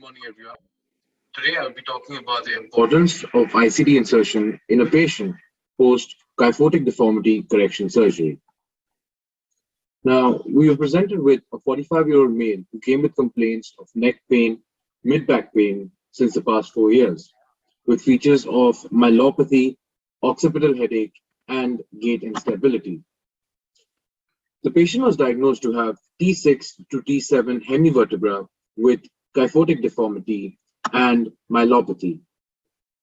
morning, everyone. Today, I'll be talking about the importance of ICD insertion in a patient post kyphotic deformity correction surgery. Now, we were presented with a 45-year-old male who came with complaints of neck pain, mid-back pain since the past 4 years, with features of myelopathy, occipital headache, and gait instability. The patient was diagnosed to have T6 to T7 hemivertebra with kyphotic deformity and myelopathy,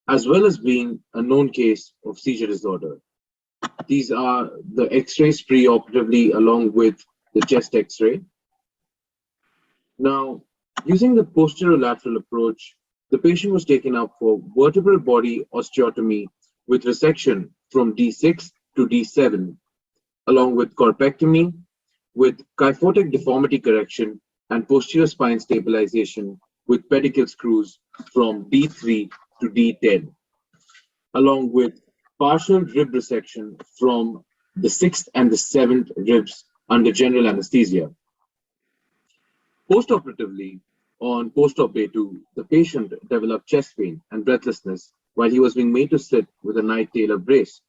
as well as being a known case of seizure disorder. These are the x-rays preoperatively along with the chest x-ray. Now, using the posterolateral approach, the patient was taken up for vertebral body osteotomy with resection from D6 to D7, along with corpectomy, with kyphotic deformity correction and posterior spine stabilization with pedicle screws from D3 to D10, along with partial rib resection from the 6th and the 7th ribs under general anesthesia. Postoperatively, on post-op day 2, the patient developed chest pain and breathlessness while he was being made to sit with a Knight Taylor brace,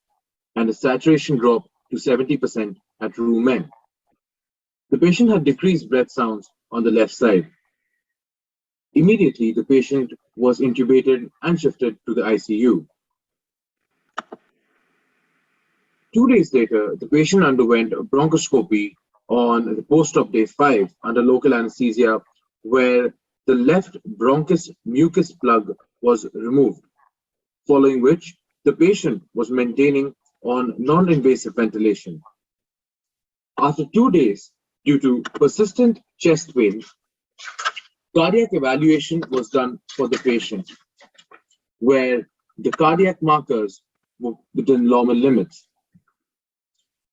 and a saturation dropped to 70% at room end. The patient had decreased breath sounds on the left side. Immediately, the patient was intubated and shifted to the ICU. 2 days later, the patient underwent a bronchoscopy on the post-op day 5 under local anesthesia, where the left bronchus mucus plug was removed, following which the patient was maintaining on non-invasive ventilation. After 2 days, due to persistent chest pain, cardiac evaluation was done for the patient, where the cardiac markers were within normal limits.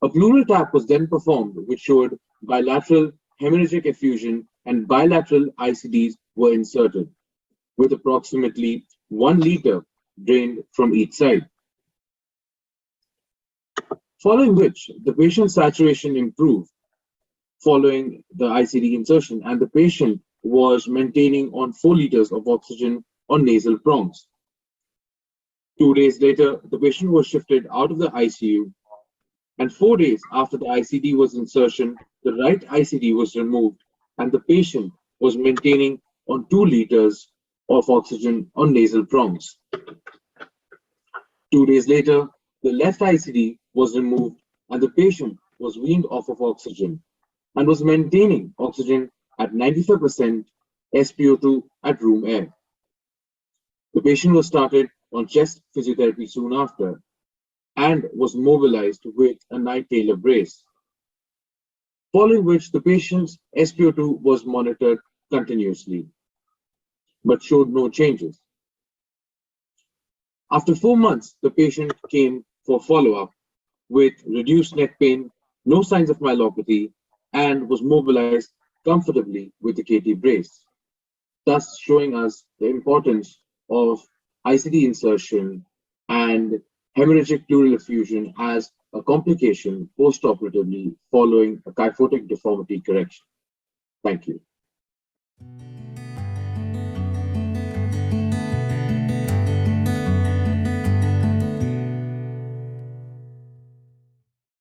A pleural tap was then performed, which showed bilateral hemorrhagic effusion, and bilateral ICDs were inserted, with approximately 1 liter drained from each side. Following which, the patient's saturation improved following the ICD insertion, and the patient was maintaining on 4 liters of oxygen on nasal prongs. 2 days later, the patient was shifted out of the ICU, and 4 days after the ICD was insertion, the right ICD was removed, and the patient was maintaining on 2 liters of oxygen on nasal prongs. 2 days later, the left ICD was removed, and the patient was weaned off of oxygen and was maintaining oxygen at 95% SpO2 at room air. The patient was started on chest physiotherapy soon after and was mobilized with a Knight Taylor brace, following which the patient's SpO2 was monitored continuously, but showed no changes. After 4 months, the patient came for follow-up with reduced neck pain, no signs of myelopathy, and was mobilized comfortably with the KT brace, thus showing us the importance of ICD insertion and hemorrhagic pleural effusion as a complication post-operatively following a kyphotic deformity correction. Thank you.